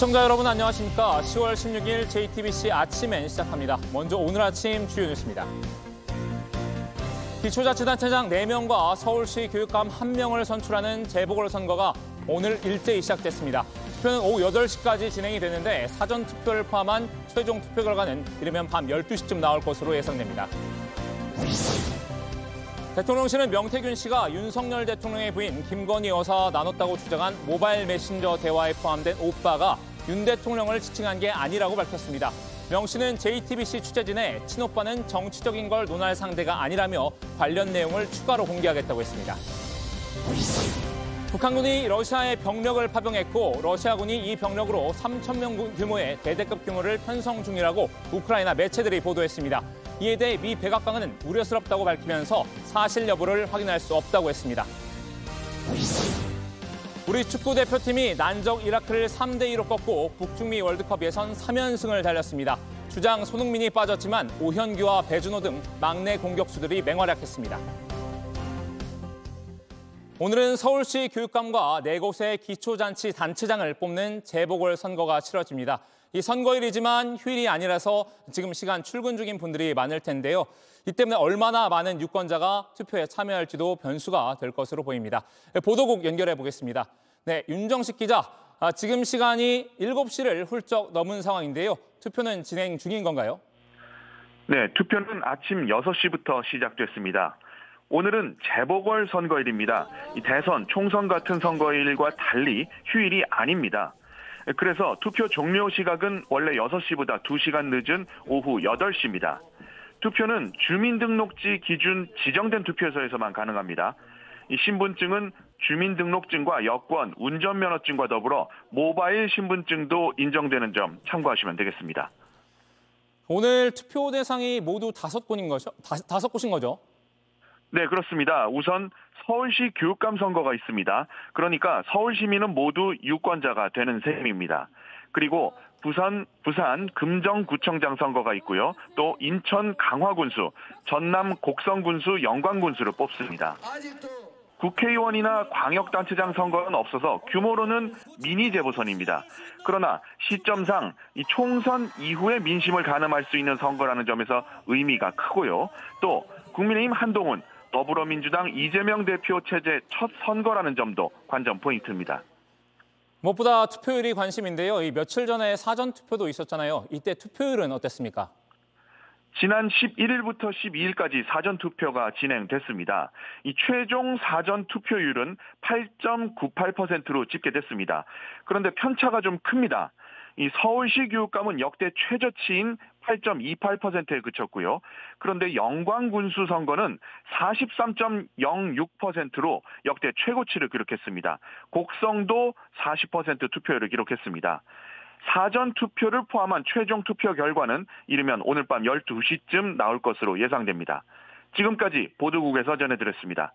시청자 여러분 안녕하십니까. 10월 16일 JTBC 아침엔 시작합니다. 먼저 오늘 아침 주요 뉴스입니다. 기초자치단체장 4명과 서울시 교육감 1명을 선출하는 재보궐선거가 오늘 일제히 시작됐습니다. 투표는 오후 8시까지 진행이 되는데 사전투표를 포함한 최종 투표 결과는 이르면 밤 12시쯤 나올 것으로 예상됩니다. 대통령실은 명태균 씨가 윤석열 대통령의 부인 김건희 여사와 나눴다고 주장한 모바일 메신저 대화에 포함된 오빠가 윤 대통령을 지칭한 게 아니라고 밝혔습니다. 명 씨는 JTBC 취재진에 친오빠는 정치적인 걸 논할 상대가 아니라며 관련 내용을 추가로 공개하겠다고 했습니다. 북한군이 러시아에 병력을 파병했고 러시아군이 이 병력으로 3,000명 규모의 대대급 규모를 편성 중이라고 우크라이나 매체들이 보도했습니다. 이에 대해 미 백악관은 우려스럽다고 밝히면서 사실 여부를 확인할 수 없다고 했습니다. 우리 축구 대표팀이 난적 이라크를 3대2로 꺾고 북중미 월드컵 예선 3연승을 달렸습니다. 주장 손흥민이 빠졌지만 오현규와 배준호 등 막내 공격수들이 맹활약했습니다. 오늘은 서울시 교육감과 4곳의 기초자치 단체장을 뽑는 재보궐선거가 치러집니다. 이 선거일이지만 휴일이 아니라서 지금 시간 출근 중인 분들이 많을 텐데요. 이 때문에 얼마나 많은 유권자가 투표에 참여할지도 변수가 될 것으로 보입니다. 보도국 연결해 보겠습니다. 네, 윤정식 기자, 지금 시간이 7시를 훌쩍 넘은 상황인데요. 투표는 진행 중인 건가요? 네, 투표는 아침 6시부터 시작됐습니다. 오늘은 재보궐선거일입니다. 이 대선, 총선 같은 선거일과 달리 휴일이 아닙니다. 그래서 투표 종료 시각은 원래 6시보다 2시간 늦은 오후 8시입니다. 투표는 주민등록지 기준 지정된 투표소에서만 가능합니다. 이 신분증은 주민등록증과 여권, 운전면허증과 더불어 모바일 신분증도 인정되는 점 참고하시면 되겠습니다. 오늘 투표 대상이 모두 5곳인 거죠? 5곳인 거죠? 네, 그렇습니다. 우선 서울시 교육감 선거가 있습니다. 그러니까 서울 시민은 모두 유권자가 되는 셈입니다. 그리고 부산 금정구청장 선거가 있고요. 또 인천 강화군수, 전남 곡성군수, 영광군수를 뽑습니다. 국회의원이나 광역단체장 선거는 없어서 규모로는 미니 재보선입니다. 그러나 시점상 이 총선 이후의 민심을 가늠할 수 있는 선거라는 점에서 의미가 크고요. 또 국민의힘 한동훈, 더불어민주당 이재명 대표 체제 첫 선거라는 점도 관전 포인트입니다. 무엇보다 투표율이 관심인데요. 이 며칠 전에 사전투표도 있었잖아요. 이때 투표율은 어땠습니까? 지난 11일부터 12일까지 사전투표가 진행됐습니다. 이 최종 사전투표율은 8.98%로 집계됐습니다. 그런데 편차가 좀 큽니다. 이 서울시 교육감은 역대 최저치인 8.28%에 그쳤고요. 그런데 영광군수 선거는 43.06%로 역대 최고치를 기록했습니다. 곡성도 40% 투표율을 기록했습니다. 사전투표를 포함한 최종 투표 결과는 이르면 오늘 밤 12시쯤 나올 것으로 예상됩니다. 지금까지 보도국에서 전해드렸습니다.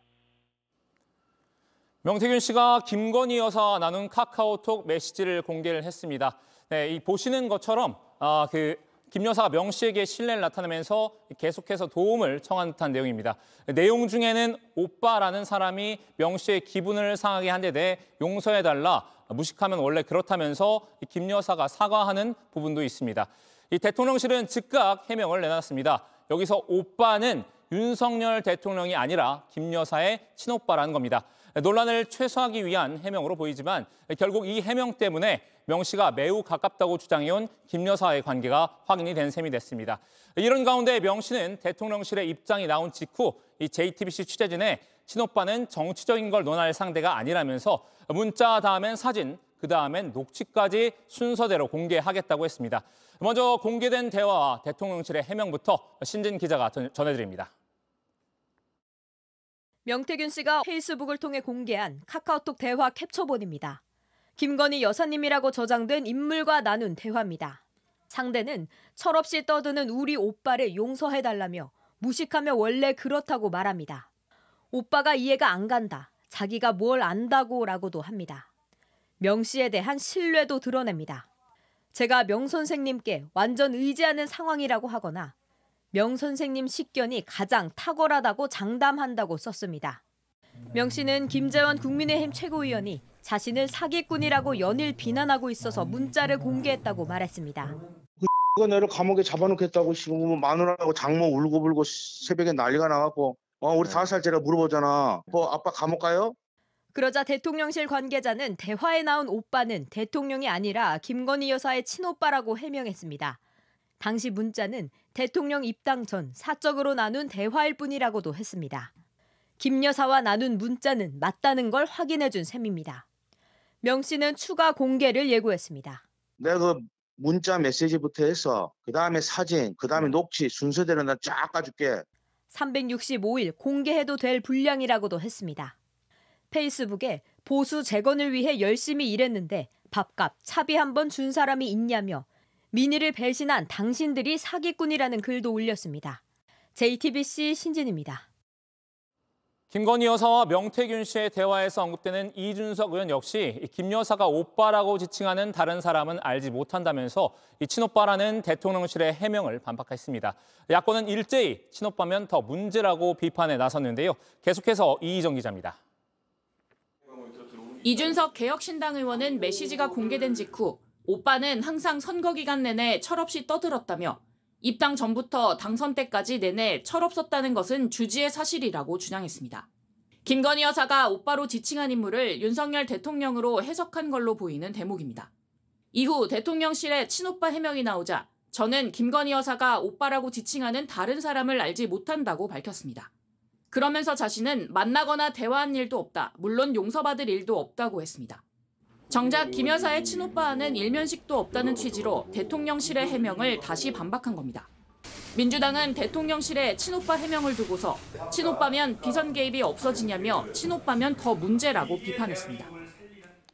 명태균 씨가 김건희 여사와 나눈 카카오톡 메시지를 공개를 했습니다. 네, 이 보시는 것처럼 김 여사가 명 씨에게 신뢰를 나타내면서 계속해서 도움을 청한 듯한 내용입니다. 내용 중에는 오빠라는 사람이 명 씨의 기분을 상하게 한 데 대해 용서해달라, 무식하면 원래 그렇다면서 김 여사가 사과하는 부분도 있습니다. 이 대통령실은 즉각 해명을 내놨습니다. 여기서 오빠는 윤석열 대통령이 아니라 김 여사의 친오빠라는 겁니다. 논란을 최소화하기 위한 해명으로 보이지만 결국 이 해명 때문에 명 씨가 매우 가깝다고 주장해온 김 여사의 관계가 확인이 된 셈이 됐습니다. 이런 가운데 명 씨는 대통령실의 입장이 나온 직후 이 JTBC 취재진에 친오빠는 정치적인 걸 논할 상대가 아니라면서 문자 다음엔 사진, 그 다음엔 녹취까지 순서대로 공개하겠다고 했습니다. 먼저 공개된 대화와 대통령실의 해명부터 신진 기자가 전해드립니다. 명태균 씨가 페이스북을 통해 공개한 카카오톡 대화 캡처본입니다. 김건희 여사님이라고 저장된 인물과 나눈 대화입니다. 상대는 철없이 떠드는 우리 오빠를 용서해달라며 무식하며 원래 그렇다고 말합니다. 오빠가 이해가 안 간다. 자기가 뭘 안다고라고도 합니다. 명 씨에 대한 신뢰도 드러냅니다. 제가 명 선생님께 완전 의지하는 상황이라고 하거나 명 선생님 식견이 가장 탁월하다고 장담한다고 썼습니다. 명 씨는 김재원 국민의힘 최고위원이 자신을 사기꾼이라고 연일 비난하고 있어서 문자를 공개했다고 말했습니다. 그거 너를 감옥에 잡아놓겠다고 지금 마누라하고 장모 울고불고 새벽에 난리가 나갖고 우리 5살짜리가 물어보잖아. 뭐 아빠 감옥 가요? 그러자 대통령실 관계자는 대화에 나온 오빠는 대통령이 아니라 김건희 여사의 친오빠라고 해명했습니다. 당시 문자는 대통령 입당 전 사적으로 나눈 대화일 뿐이라고도 했습니다. 김 여사와 나눈 문자는 맞다는 걸 확인해준 셈입니다. 명 씨는 추가 공개를 예고했습니다. 내가 그 문자 메시지부터 해서 그다음에 사진, 그다음에 녹취 순서대로 나 쫙 까줄게. 365일 공개해도 될 분량이라고도 했습니다. 페이스북에 보수 재건을 위해 열심히 일했는데 밥값, 차비 한 번 준 사람이 있냐며 민의를 배신한 당신들이 사기꾼이라는 글도 올렸습니다. JTBC 신진입니다. 김건희 여사와 명태균 씨의 대화에서 언급되는 이준석 의원 역시 김 여사가 오빠라고 지칭하는 다른 사람은 알지 못한다면서 이 친오빠라는 대통령실의 해명을 반박했습니다. 야권은 일제히 친오빠면 더 문제라고 비판에 나섰는데요. 계속해서 이희정 기자입니다. 이준석 개혁신당 의원은 메시지가 공개된 직후 오빠는 항상 선거 기간 내내 철없이 떠들었다며 입당 전부터 당선 때까지 내내 철없었다는 것은 주지의 사실이라고 주장했습니다. 김건희 여사가 오빠로 지칭한 인물을 윤석열 대통령으로 해석한 걸로 보이는 대목입니다. 이후 대통령실에 친오빠 해명이 나오자 저는 김건희 여사가 오빠라고 지칭하는 다른 사람을 알지 못한다고 밝혔습니다. 그러면서 자신은 만나거나 대화한 일도 없다, 물론 용서받을 일도 없다고 했습니다. 정작 김 여사의 친오빠와는 일면식도 없다는 취지로 대통령실의 해명을 다시 반박한 겁니다. 민주당은 대통령실의 친오빠 해명을 두고서 친오빠면 비선 개입이 없어지냐며 친오빠면 더 문제라고 비판했습니다.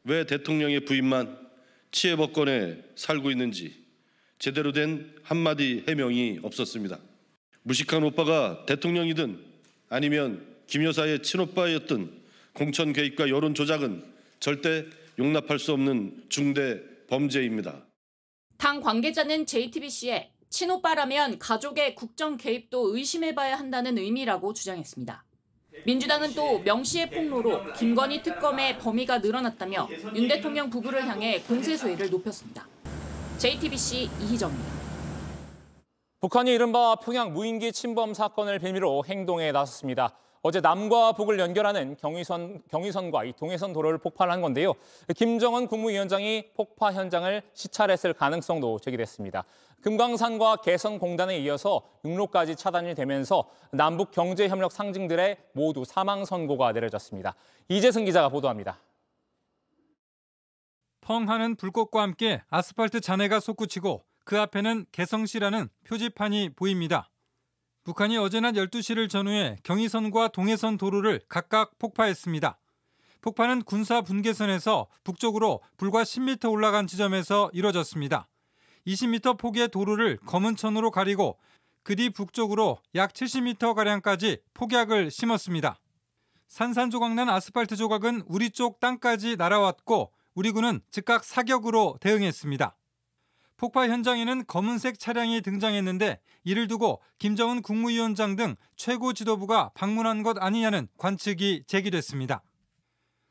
왜 대통령의 부인만 치해법권에 살고 있는지 제대로 된 한마디 해명이 없었습니다. 무식한 오빠가 대통령이든 아니면 김 여사의 친오빠였든 공천 개입과 여론 조작은 절대 용납할 수 없는 중대 범죄입니다. 당 관계자는 JTBC에 친오빠라면 가족의 국정 개입도 의심해봐야 한다는 의미라고 주장했습니다. 민주당은 또 명 씨의 폭로로 김건희 특검의 범위가 늘어났다며 윤 대통령 부부를 향해 공세 수위를 높였습니다. JTBC 이희정입니다. 북한이 이른바 평양 무인기 침범 사건을 빌미로 행동에 나섰습니다. 어제 남과 북을 연결하는 경의선과 이 동해선 도로를 폭발한 건데요. 김정은 국무위원장이 폭파 현장을 시찰했을 가능성도 제기됐습니다. 금강산과 개성공단에 이어서 육로까지 차단이 되면서 남북 경제협력 상징들의 모두 사망 선고가 내려졌습니다. 이재승 기자가 보도합니다. 펑하는 불꽃과 함께 아스팔트 잔해가 솟구치고 그 앞에는 개성시라는 표지판이 보입니다. 북한이 어제 낮 12시를 전후해 경의선과 동해선 도로를 각각 폭파했습니다. 폭파는 군사 분계선에서 북쪽으로 불과 10m 올라간 지점에서 이뤄졌습니다. 20m 폭의 도로를 검은 천으로 가리고 그 뒤 북쪽으로 약 70m가량까지 폭약을 심었습니다. 산산조각난 아스팔트 조각은 우리 쪽 땅까지 날아왔고 우리 군은 즉각 사격으로 대응했습니다. 폭파 현장에는 검은색 차량이 등장했는데 이를 두고 김정은 국무위원장 등 최고 지도부가 방문한 것 아니냐는 관측이 제기됐습니다.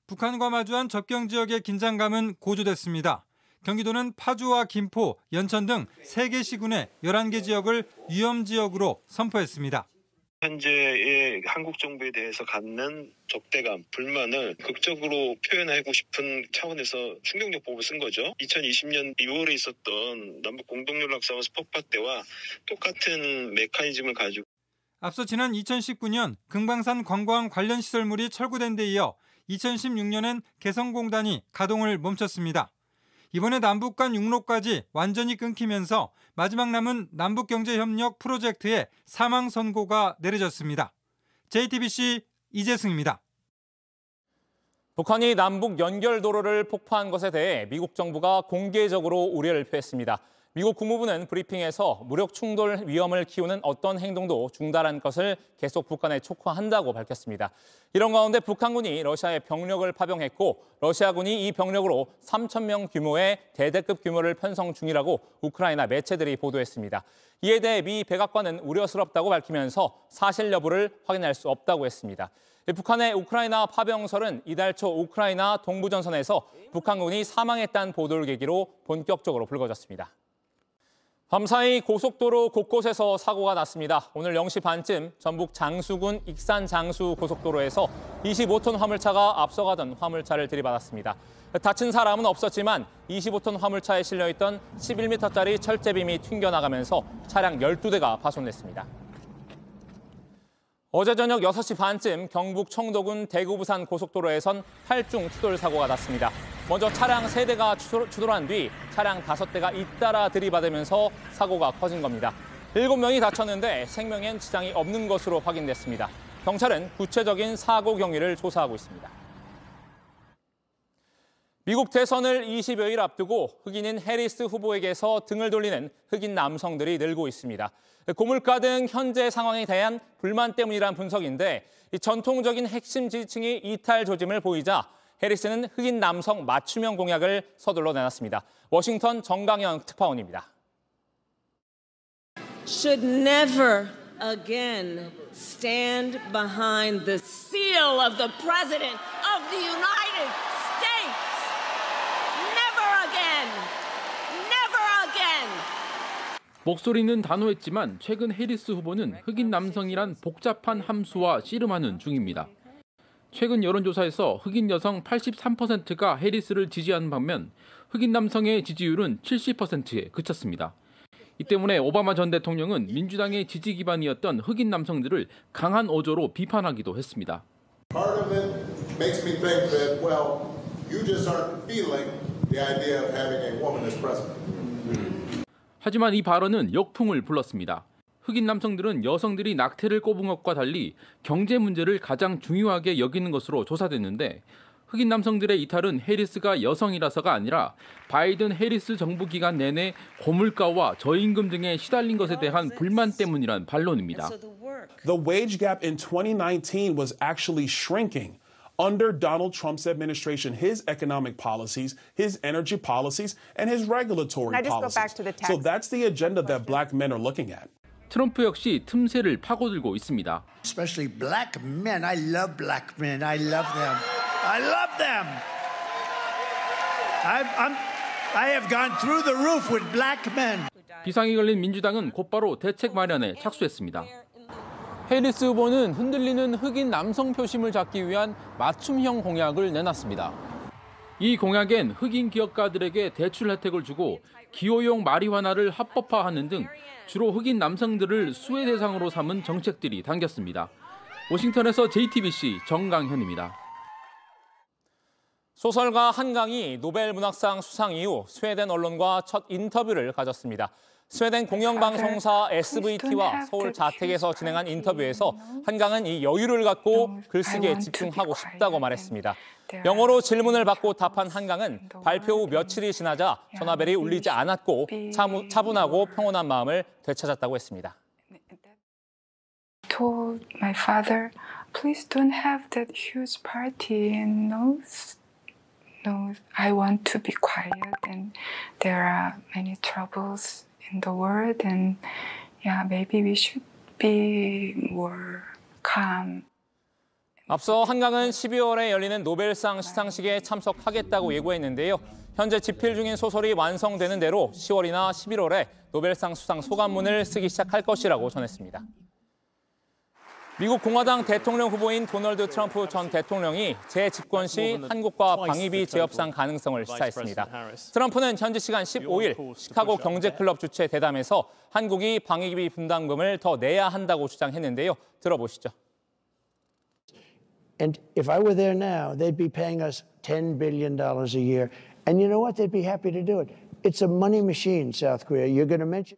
북한과 마주한 접경 지역의 긴장감은 고조됐습니다. 경기도는 파주와 김포, 연천 등 3개 시군의 11개 지역을 위험지역으로 선포했습니다. 현재의 한국 정부에 대해서 갖는 적대감, 불만을 극적으로 표현하고 싶은 차원에서 충격적 보복을 쓴 거죠. 2020년 2월에 있었던 남북 공동연락사무소 폭파 때와 똑같은 메커니즘을 가지고 앞서 지난 2019년 금강산 관광 관련 시설물이 철거된 데 이어 2016년엔 개성공단이 가동을 멈췄습니다. 이번에 남북 간 육로까지 완전히 끊기면서 마지막 남은 남북경제협력 프로젝트에 사망 선고가 내려졌습니다. JTBC 이재승입니다. 북한이 남북 연결도로를 폭파한 것에 대해 미국 정부가 공개적으로 우려를 표했습니다. 미국 국무부는 브리핑에서 무력 충돌 위험을 키우는 어떤 행동도 중단할 것을 계속 북한에 촉구한다고 밝혔습니다. 이런 가운데 북한군이 러시아에 병력을 파병했고 러시아군이 이 병력으로 3,000명 규모의 대대급 규모를 편성 중이라고 우크라이나 매체들이 보도했습니다. 이에 대해 미 백악관은 우려스럽다고 밝히면서 사실 여부를 확인할 수 없다고 했습니다. 북한의 우크라이나 파병설은 이달 초 우크라이나 동부전선에서 북한군이 사망했다는 보도를 계기로 본격적으로 불거졌습니다. 밤사이 고속도로 곳곳에서 사고가 났습니다. 오늘 0시 반쯤 전북 장수군 익산 장수 고속도로에서 25톤 화물차가 앞서가던 화물차를 들이받았습니다. 다친 사람은 없었지만 25톤 화물차에 실려있던 11m짜리 철제빔이 튕겨나가면서 차량 12대가 파손됐습니다. 어제 저녁 6시 반쯤 경북 청도군 대구 부산 고속도로에선 8중 추돌 사고가 났습니다. 먼저 차량 3대가 추돌한 뒤 차량 5대가 잇따라 들이받으면서 사고가 커진 겁니다. 7명이 다쳤는데 생명엔 지장이 없는 것으로 확인됐습니다. 경찰은 구체적인 사고 경위를 조사하고 있습니다. 미국 대선을 20여일 앞두고 흑인인 해리스 후보에게서 등을 돌리는 흑인 남성들이 늘고 있습니다. 고물가 등 현재 상황에 대한 불만 때문이란 분석인데 전통적인 핵심 지지층이 이탈 조짐을 보이자 해리스는 흑인 남성 맞춤형 공약을 서둘러 내놨습니다. 워싱턴 정강현 특파원입니다. Should never again stand behind the seal of the President of the United States. Never again. Never again. 목소리는 단호했지만 최근 해리스 후보는 흑인 남성이란 복잡한 함수와 씨름하는 중입니다. 최근 여론조사에서 흑인 여성 83%가 해리스를 지지하는 반면 흑인 남성의 지지율은 70%에 그쳤습니다. 이 때문에 오바마 전 대통령은 민주당의 지지 기반이었던 흑인 남성들을 강한 어조로 비판하기도 했습니다. Part of it makes me think that, well, you just aren't feeling the idea of having a woman as president. 하지만 이 발언은 역풍을 불렀습니다. 흑인 남성들은 여성들이 낙태를 꼽은 것과 달리 경제 문제를 가장 중요하게 여기는 것으로 조사됐는데 흑인 남성들의 이탈은 해리스가 여성이라서가 아니라 바이든 해리스 정부 기간 내내 고물가와 저임금 등에 시달린 것에 대한 불만 때문이란 반론입니다. The wage gap in 2019 was actually shrinking. Under Donald Trump's administration, his economic policies, his energy policies, and his regulatory policies. So that's the agenda that black men are looking at. 트럼프 역시 틈새를 파고들고 있습니다. Especially black men. I love black men. I love them. I love them. I have gone through the roof with black men. 비상이 걸린 민주당은 곧바로 대책 마련에 착수했습니다. 해리스 후보는 흔들리는 흑인 남성 표심을 잡기 위한 맞춤형 공약을 내놨습니다. 이 공약엔 흑인 기업가들에게 대출 혜택을 주고 기호용 마리화나를 합법화하는 등 주로 흑인 남성들을 수혜 대상으로 삼은 정책들이 담겼습니다. 워싱턴에서 JTBC 정강현입니다. 소설가 한강이 노벨 문학상 수상 이후 스웨덴 언론과 첫 인터뷰를 가졌습니다. 스웨덴 공영방송사 SVT와 서울 자택에서 진행한 인터뷰에서 한강은 이 여유를 갖고 글쓰기에 집중하고 싶다고 말했습니다. 영어로 질문을 받고 답한 한강은 발표 후 며칠이 지나자 전화벨이 울리지 않았고 차분하고 평온한 마음을 되찾았다고 했습니다. Told my father, please don't have that huge party and no, I want to be quiet and there are many troubles in the world and yeah, maybe we should be more calm. 앞서 한강은 12월에 열리는 노벨상 시상식에 참석하겠다고 예고했는데요. 현재 집필 중인 소설이 완성되는 대로 10월이나 11월에 노벨상 수상 소감문을 쓰기 시작할 것이라고 전했습니다. 미국 공화당 대통령 후보인 도널드 트럼프 전 대통령이 재집권 시 한국과 방위비 재협상 가능성을 시사했습니다. 트럼프는 현지 시간 15일 시카고 경제클럽 주최 대담에서 한국이 방위비 분담금을 더 내야 한다고 주장했는데요. 들어보시죠. And if I were there now, they'd be paying us $10 billion a year. And you know what? They'd be happy to do it. It's a money machine, South Korea. You're going to mention...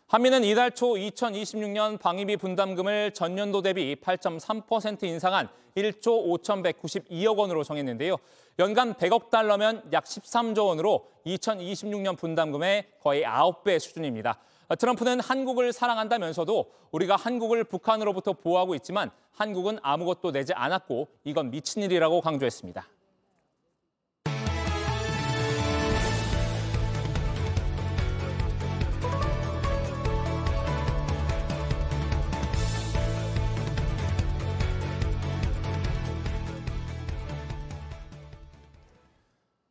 한미는 이달 초 2026년 방위비 분담금을 전년도 대비 8.3% 인상한 1조 5,192억 원으로 정했는데요. 연간 100억 달러면 약 13조 원으로 2026년 분담금의 거의 9배 수준입니다. 트럼프는 한국을 사랑한다면서도 우리가 한국을 북한으로부터 보호하고 있지만 한국은 아무것도 내지 않았고 이건 미친 일이라고 강조했습니다.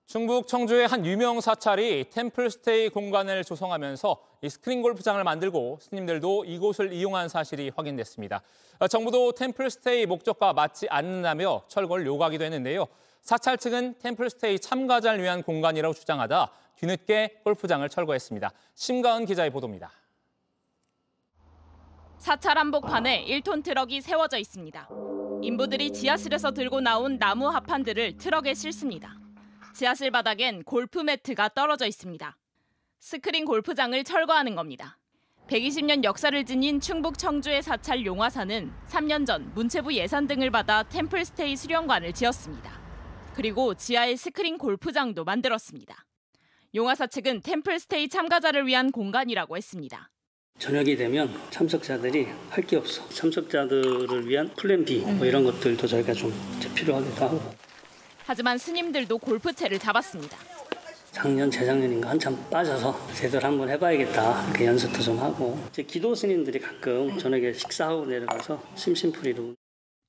충북 청주의 한 유명 사찰이 템플스테이 공간을 조성하면서 이 스크린 골프장을 만들고 스님들도 이곳을 이용한 사실이 확인됐습니다. 정부도 템플스테이 목적과 맞지 않는다며 철거를 요구하기도 했는데요. 사찰 측은 템플스테이 참가자를 위한 공간이라고 주장하다 뒤늦게 골프장을 철거했습니다. 심가은 기자의 보도입니다. 사찰 한복판에 1톤 트럭이 세워져 있습니다. 인부들이 지하실에서 들고 나온 나무 합판들을 트럭에 싣습니다. 지하실 바닥엔 골프 매트가 떨어져 있습니다. 스크린 골프장을 철거하는 겁니다. 120년 역사를 지닌 충북 청주의 사찰 용화사는 3년 전 문체부 예산 등을 받아 템플스테이 수련관을 지었습니다. 그리고 지하에 스크린 골프장도 만들었습니다. 용화사 측은 템플스테이 참가자를 위한 공간이라고 했습니다. 저녁이 되면 참석자들이 할 게 없어. 참석자들을 위한 플랜 B 이런 것들도 저희가 좀 필요하기도 하고. 하지만 스님들도 골프채를 잡았습니다. 작년, 재작년인가 한참 빠져서 제대로 한번 해봐야겠다. 이렇게 연습도 좀 하고. 이제 기도 스님들이 가끔 저녁에 식사하고 내려가서 심심풀이로.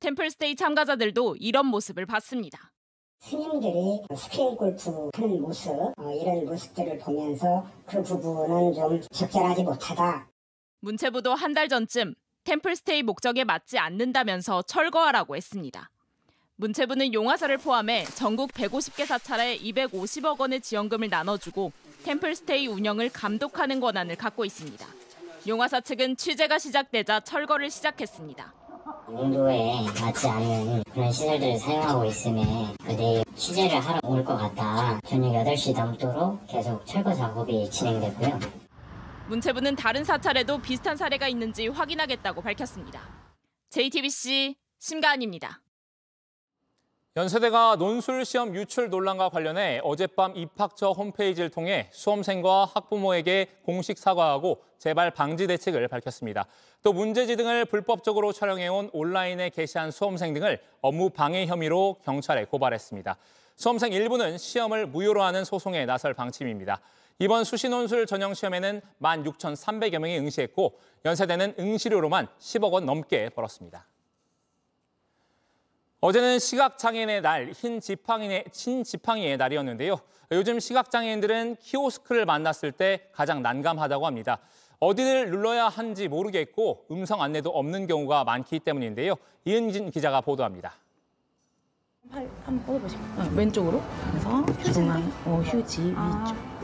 템플스테이 참가자들도 이런 모습을 봤습니다. 스님들이 스크린 골프 하는 모습, 이런 모습들을 보면서 그 부분은 좀 적절하지 못하다. 문체부도 한 달 전쯤 템플스테이 목적에 맞지 않는다면서 철거하라고 했습니다. 문체부는 용화사를 포함해 전국 150개 사찰에 250억 원의 지원금을 나눠주고 템플스테이 운영을 감독하는 권한을 갖고 있습니다. 용화사 측은 취재가 시작되자 철거를 시작했습니다. 용도에 맞지 않는 그런 시설들을 사용하고 있음에 내일 취재를 하러 올 것 같다. 저녁 8시 넘도록 계속 철거 작업이 진행됐고요. 문체부는 다른 사찰에도 비슷한 사례가 있는지 확인하겠다고 밝혔습니다. JTBC 심가은입니다. 연세대가 논술 시험 유출 논란과 관련해 어젯밤 입학처 홈페이지를 통해 수험생과 학부모에게 공식 사과하고 재발 방지 대책을 밝혔습니다. 또 문제지 등을 불법적으로 촬영해온 온라인에 게시한 수험생 등을 업무 방해 혐의로 경찰에 고발했습니다. 수험생 일부는 시험을 무효로 하는 소송에 나설 방침입니다. 이번 수시논술 전형 시험에는 16,300여 명이 응시했고 연세대는 응시료로만 10억 원 넘게 벌었습니다. 어제는 시각장애인의 날, 흰 지팡이의 날이었는데요. 요즘 시각장애인들은 키오스크를 만났을 때 가장 난감하다고 합니다. 어디를 눌러야 하는지 모르겠고 음성 안내도 없는 경우가 많기 때문인데요. 이은진 기자가 보도합니다. 팔 한번 뻗어보실까요? 왼쪽으로. 그래서 중앙, 휴지 위쪽.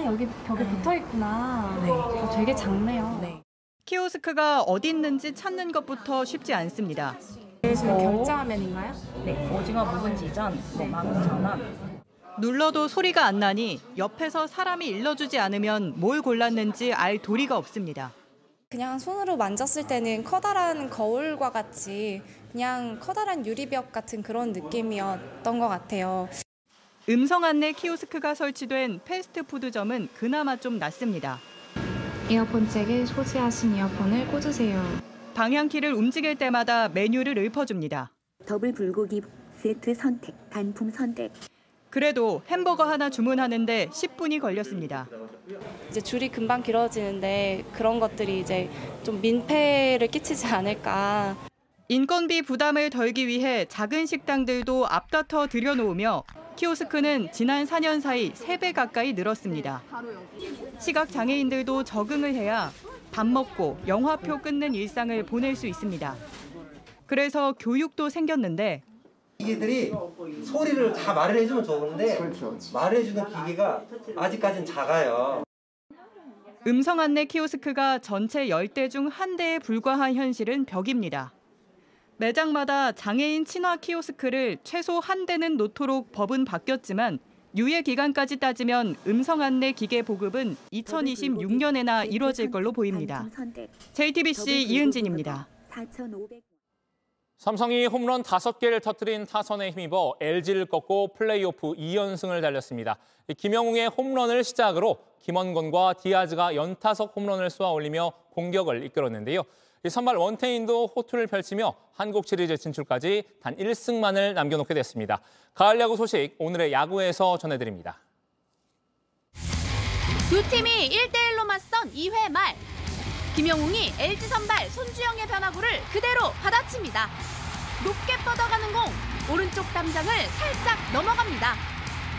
여기 벽에 붙어 있구나. 네. 되게 작네요. 네. 키오스크가 어디 있는지 찾는 것부터 쉽지 않습니다. 결제 화면인가요? 네, 오징어 묵은지 전 15,000원. 눌러도 소리가 안 나니 옆에서 사람이 일러주지 않으면 뭘 골랐는지 알 도리가 없습니다. 그냥 손으로 만졌을 때는 커다란 거울과 같이 그냥 커다란 유리벽 같은 그런 느낌이었던 것 같아요. 음성 안내 키오스크가 설치된 패스트푸드점은 그나마 좀 낫습니다. 이어폰 잭에 소지하신 이어폰을 꽂으세요. 방향키를 움직일 때마다 메뉴를 읊어줍니다. 더블 불고기 세트 선택, 단품 선택. 그래도 햄버거 하나 주문하는데 10분이 걸렸습니다. 이제 줄이 금방 길어지는데 그런 것들이 이제 좀 민폐를 끼치지 않을까. 인건비 부담을 덜기 위해 작은 식당들도 앞다퉈 들여놓으며 키오스크는 지난 4년 사이 3배 가까이 늘었습니다. 시각장애인들도 적응을 해야 밥 먹고 영화표 끊는 일상을 보낼 수 있습니다. 그래서 교육도 생겼는데 기계들이 소리를 다 말을 해주면 좋은데 말을 해주는 기계가 아직까지는 작아요. 음성 안내 키오스크가 전체 10대 중 1대에 불과한 현실은 벽입니다. 매장마다 장애인 친화 키오스크를 최소 1대는 놓도록 법은 바뀌었지만 유예 기간까지 따지면 음성 안내 기계 보급은 2026년에나 이뤄질 걸로 보입니다. JTBC 이은진입니다. 삼성이 홈런 5개를 터뜨린 타선에 힘입어 LG를 꺾고 플레이오프 2연승을 달렸습니다. 김영웅의 홈런을 시작으로 김원건과 디아즈가 연타석 홈런을 쏘아 올리며 공격을 이끌었는데요. 선발 원태인도 호투를 펼치며 한국 시리즈 진출까지 단 1승만을 남겨놓게 됐습니다. 가을 야구 소식 오늘의 야구에서 전해드립니다. 두 팀이 1대1로 맞선 2회 말. 김영웅이 LG 선발 손주영의 변화구를 그대로 받아칩니다. 높게 뻗어가는 공, 오른쪽 담장을 살짝 넘어갑니다.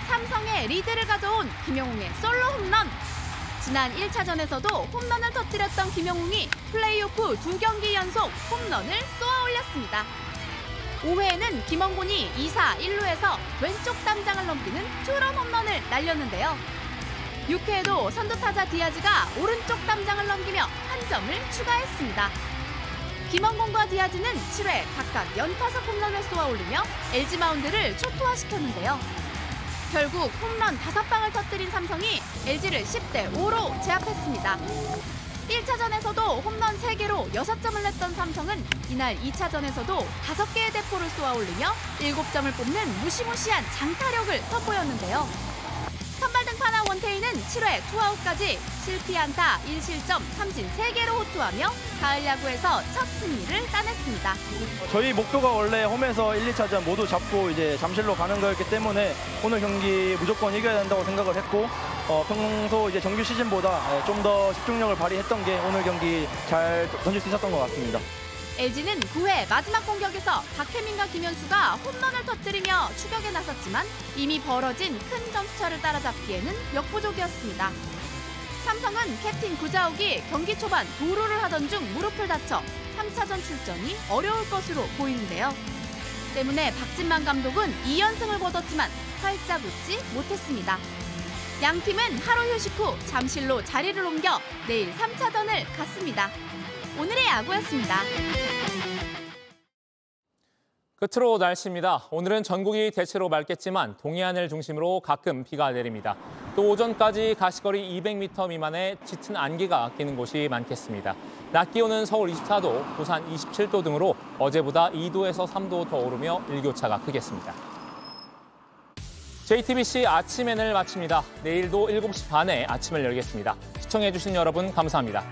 삼성의 리드를 가져온 김영웅의 솔로 홈런. 지난 1차전에서도 홈런을 터뜨렸던 김영웅이 플레이오프 2경기 연속 홈런을 쏘아 올렸습니다. 5회에는 김원곤이 2사 1루에서 왼쪽 담장을 넘기는 투런 홈런을 날렸는데요. 6회에도 선두타자 디아즈가 오른쪽 담장을 넘기며 한 점을 추가했습니다. 김원곤과 디아즈는 7회 각각 연타석 홈런을 쏘아 올리며 LG 마운드를 초토화시켰는데요. 결국 홈런 5방을 터뜨린 삼성이 LG를 10대5로 제압했습니다. 1차전에서도 홈런 3개로 6점을 냈던 삼성은 이날 2차전에서도 5개의 대포를 쏘아 올리며 7점을 뽑는 무시무시한 장타력을 선보였는데요. 선발 등판한 원태인은 7회 투아웃까지 실피안타 1실점 3진 3개로 호투하며 가을 야구에서 첫 승리를 따냈습니다. 저희 목표가 원래 홈에서 1, 2차전 모두 잡고 이제 잠실로 가는 거였기 때문에 오늘 경기 무조건 이겨야 된다고 생각을 했고 평소 이제 정규 시즌보다 좀 더 집중력을 발휘했던 게 오늘 경기 잘 던질 수 있었던 것 같습니다. LG는 9회 마지막 공격에서 박혜민과 김현수가 홈런을 터뜨리며 추격에 나섰지만 이미 벌어진 큰 점수차를 따라잡기에는 역부족이었습니다. 삼성은 캡틴 구자욱이 경기 초반 도루를 하던 중 무릎을 다쳐 3차전 출전이 어려울 것으로 보이는데요. 때문에 박진만 감독은 2연승을 거뒀지만 활짝 웃지 못했습니다. 양 팀은 하루 휴식 후 잠실로 자리를 옮겨 내일 3차전을 갖습니다. 오늘의 야구였습니다. 끝으로 날씨입니다. 오늘은 전국이 대체로 맑겠지만 동해안을 중심으로 가끔 비가 내립니다. 또 오전까지 가시거리 200m 미만의 짙은 안개가 끼는 곳이 많겠습니다. 낮 기온은 서울 24도, 부산 27도 등으로 어제보다 2도에서 3도 더 오르며 일교차가 크겠습니다. JTBC 아침엔을 마칩니다. 내일도 7시 반에 아침을 열겠습니다. 시청해주신 여러분 감사합니다.